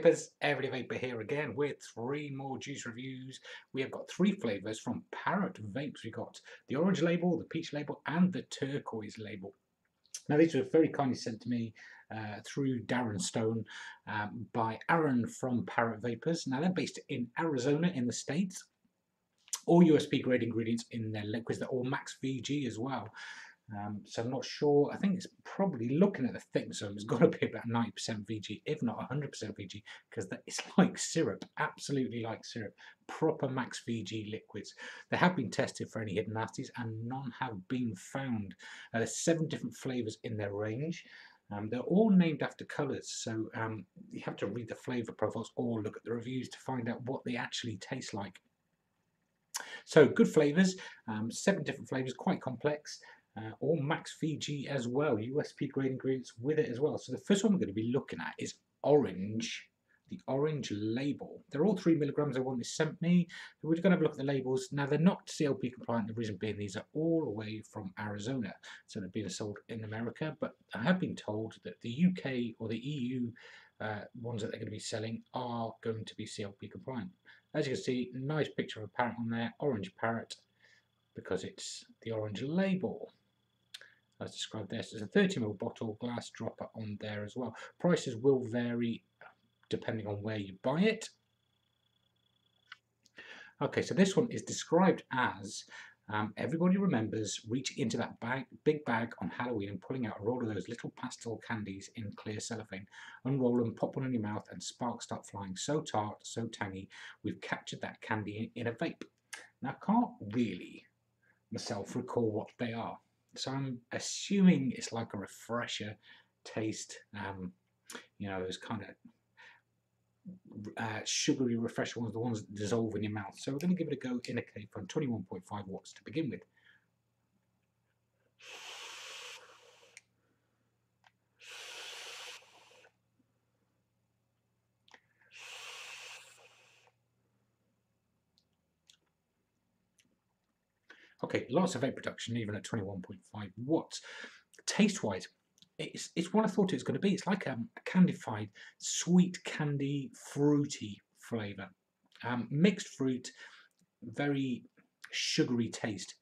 Vapers, Everyday Vaper here again with 3 more juice reviews. We have got 3 flavours from Parrot Vapes. We've got the orange label, the peach label and the turquoise label. Now these were very kindly sent to me through Darren Stone by Aaron from Parrot Vapors. Now they're based in Arizona in the States. All USP grade ingredients in their liquids. They're all max VG as well. So I'm not sure. I think it's probably looking at the thickness, so it's got to be about 90% VG, if not 100% VG, because it's like syrup, absolutely like syrup. Proper max VG liquids. They have been tested for any hidden nasties, and none have been found. There's 7 different flavors in their range. They're all named after colours, so you have to read the flavour profiles or look at the reviews to find out what they actually taste like. So good flavours, 7 different flavours, quite complex. All max VG as well, USP grade ingredients with it as well. So the first one we're going to be looking at is orange, the orange label. They're all 3 milligrams. The one they sent me. We're going to have a look at the labels. Now they're not CLP compliant. The reason being these are all the way from Arizona, so they're being sold in America. But I have been told that the UK or the EU ones that they're going to be selling are going to be CLP compliant. As you can see, nice picture of a parrot on there, orange parrot, because it's the orange label. As described there, so there's a 30ml bottle, glass dropper on there as well. Prices will vary depending on where you buy it. Okay, so this one is described as everybody remembers reaching into that big bag on Halloween and pulling out a roll of those little pastel candies in clear cellophane. Unroll them, pop one in your mouth, and sparks start flying. So tart, so tangy, we've captured that candy in a vape. Now, I can't really myself recall what they are, so I'm assuming it's like a refresher taste, you know, those kind of sugary refresher ones, the ones that dissolve in your mouth. So we're going to give it a go in a cave on 21.5 watts to begin with. Okay, lots of vape production even at 21.5 watts. Taste-wise, it's what I thought it was going to be. It's like a candified, sweet candy, fruity flavour. Mixed fruit, very sugary taste.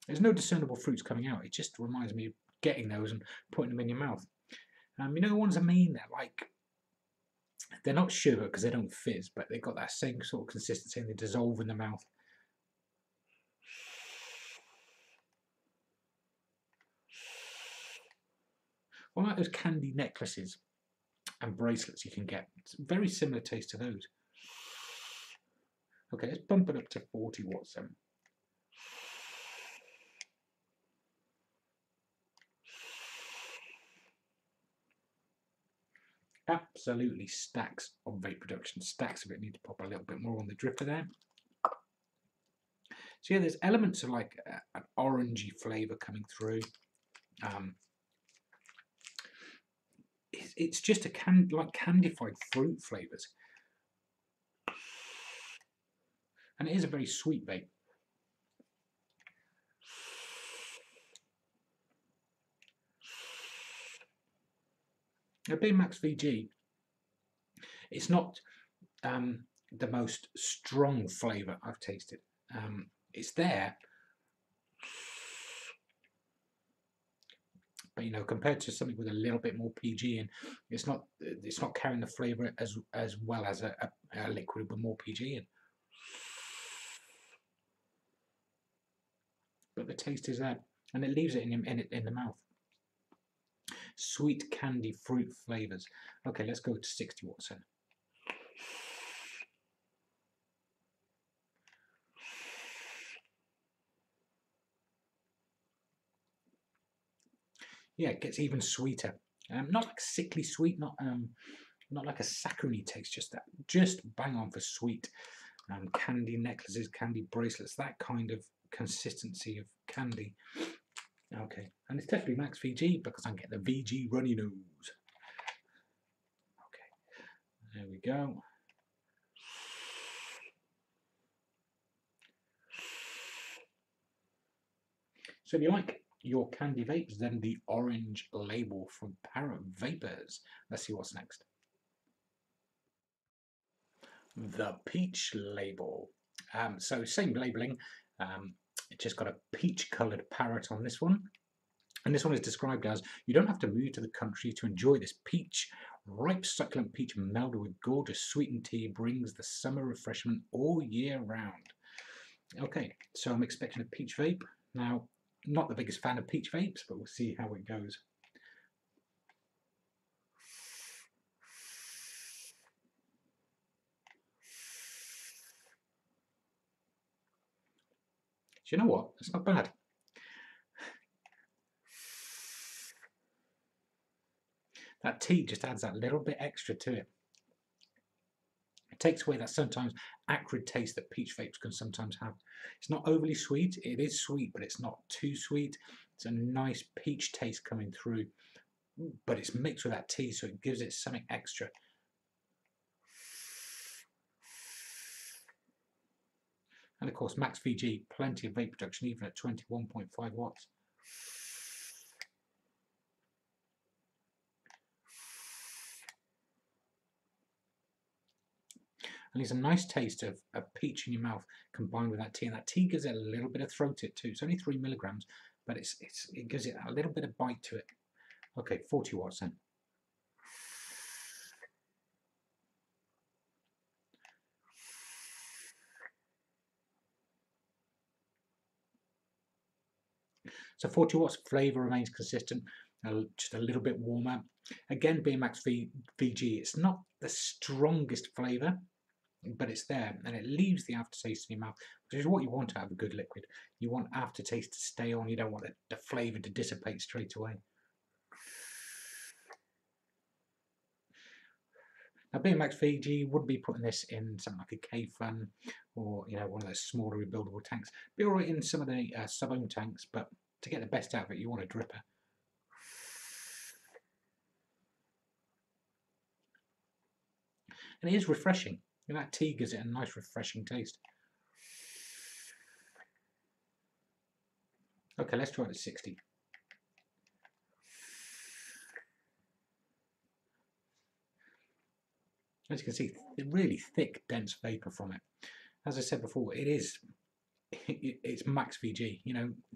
There's no discernible fruits coming out. It just reminds me of getting those and putting them in your mouth. You know the ones I mean? They're not sugar because they don't fizz, but they've got that same sort of consistency and they dissolve in the mouth. What about those candy necklaces and bracelets you can get? It's a very similar taste to those. Okay, let's bump it up to 40 watts then. Absolutely stacks of vape production, stacks of it. Need to pop a little bit more on the drifter there. So yeah, there's elements of like an orangey flavour coming through. It's just like candified fruit flavours, and it is a very sweet vape. A big max VG. It's not the most strong flavour I've tasted. It's there, but you know, compared to something with a little bit more PG in, it's not carrying the flavour as well as a liquid with more PG in. But the taste is there, and it leaves it in the mouth. Sweet candy fruit flavours. Okay, let's go to 60 watts then. Yeah, it gets even sweeter. Not like sickly sweet, not like a saccharine taste. Just bang on for sweet. Candy necklaces, candy bracelets, that kind of consistency of candy. Okay, and it's definitely max VG because I'm getting the VG runny nose. Okay, there we go. So if you like your candy vapes, then the Orange Label from Parrot Vapors. Let's see what's next. The Peach Label. So same labeling, it just got a peach coloured parrot on this one. And this one is described as, you don't have to move to the country to enjoy this peach. Ripe succulent peach melded with gorgeous sweetened tea brings the summer refreshment all year round. Okay, so I'm expecting a peach vape. Now, not the biggest fan of peach vapes, but we'll see how it goes. Do you know what? It's not bad. That tea just adds that little bit extra to it. It takes away that sometimes acrid taste that peach vapes can sometimes have. It's not overly sweet. It is sweet, but it's not too sweet. It's a nice peach taste coming through, but it's mixed with that tea, so it gives it something extra. And of course, max VG, plenty of vape production, even at 21.5 watts. And it's a nice taste of peach in your mouth combined with that tea, and that tea gives it a little bit of throat it too. It's only 3 milligrams, but it gives it a little bit of bite to it. Okay, 40 watts then. So 40 watts, flavour remains consistent, just a little bit warmer. Again, being max VG, it's not the strongest flavour, but it's there, and it leaves the aftertaste in your mouth, which is what you want out of a good liquid. You want aftertaste to stay on, you don't want the flavour to dissipate straight away. Now, being max VG, wouldn't be putting this in something like a K-Fun or one of those smaller rebuildable tanks. Be alright in some of the sub-ohm tanks, but to get the best out of it, you want a dripper. And it is refreshing. That tea gives it a nice refreshing taste. Okay, let's try it at 60. As you can see, really thick, dense vapour from it. As I said before, it's max VG.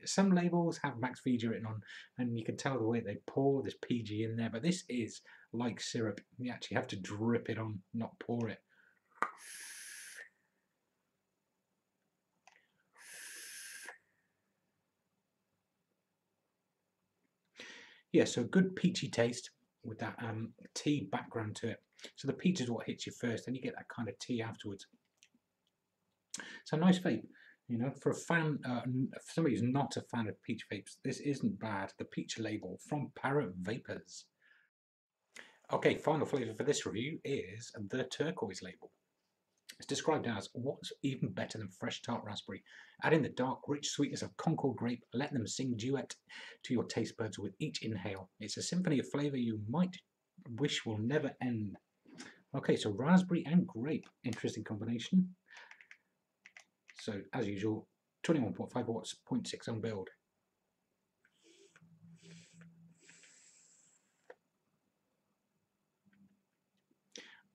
Some labels have max VG written on, and you can tell the way they pour this PG in there, but this is like syrup. You actually have to drip it on, not pour it. Yeah, so good peachy taste with that tea background to it. So the peach is what hits you first, then you get that kind of tea afterwards. So nice vape. For a fan, for somebody who's not a fan of peach vapes, this isn't bad. The Peach Label from Parrot Vapors. Okay, final flavour for this review is the Turquoise Label. It's described as, what's even better than fresh tart raspberry? Add in the dark, rich sweetness of Concord grape, let them sing duet to your taste buds with each inhale. It's a symphony of flavour you might wish will never end. Okay, so raspberry and grape, interesting combination. So, as usual, 21.5 watts, 0.6 on build.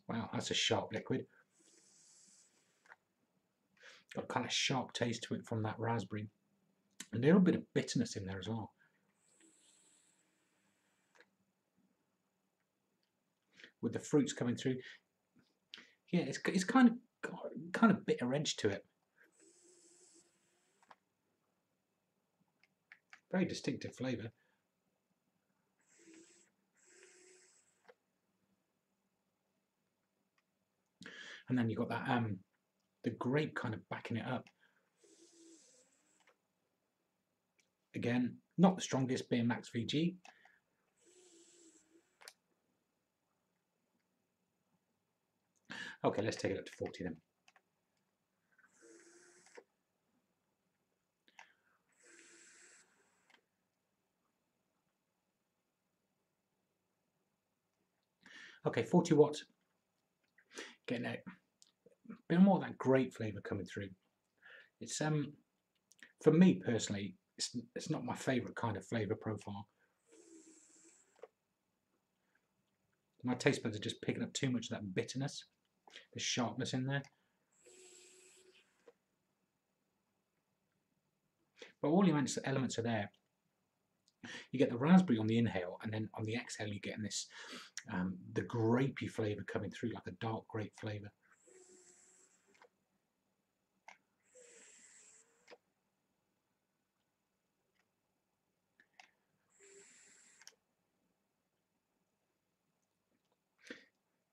Wow, that's a sharp liquid. Got a kind of sharp taste to it from that raspberry. A little bit of bitterness in there as well. With the fruits coming through. Yeah, it's kind of bitter edge to it. Very distinctive flavour. And then you've got that the grape kind of backing it up. Again, not the strongest, being max VG. Okay, let's take it up to 40 then. Okay, 40 watts. Getting a bit more of that grape flavour coming through. It's for me personally, it's not my favourite kind of flavour profile. My taste buds are just picking up too much of that bitterness, the sharpness in there. But all the elements are there. You get the raspberry on the inhale, and then on the exhale you're getting this, the grapey flavour coming through, like a dark grape flavour.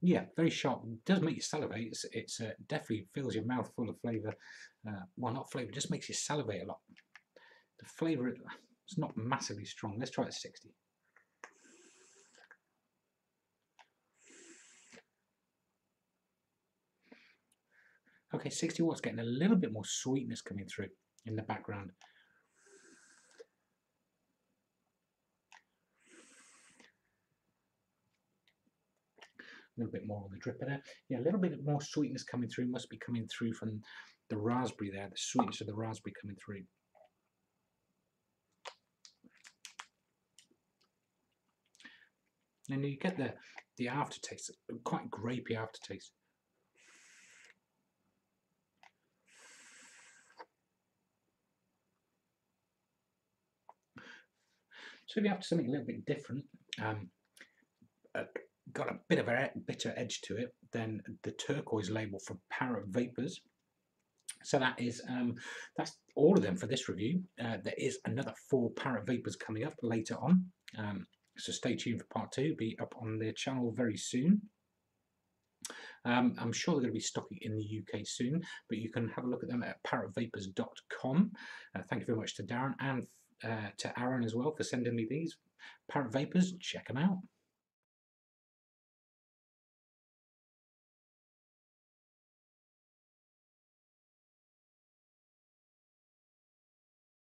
Yeah, very sharp. It does make you salivate. It's definitely fills your mouth full of flavour. Well, not flavour, just makes you salivate a lot. The flavour is not massively strong. Let's try it at 60. Okay, 60 watts, getting a little bit more sweetness coming through in the background. A little bit more on the dripper there. Yeah, a little bit more sweetness coming through. Must be coming through from the raspberry there, the sweetness of the raspberry coming through. And you get the aftertaste, quite grapey aftertaste. So if you're after something a little bit different, got a bit of a bitter edge to it, then the Turquoise Label from Parrot Vapors. So that is that's all of them for this review. There is another 4 Parrot Vapors coming up later on. So stay tuned for part 2. Be up on the channel very soon. I'm sure they're going to be stocking in the UK soon, but you can have a look at them at parrotvapors.com. Thank you very much to Darren and to Aaron as well for sending me these. Parrot Vapors, check them out.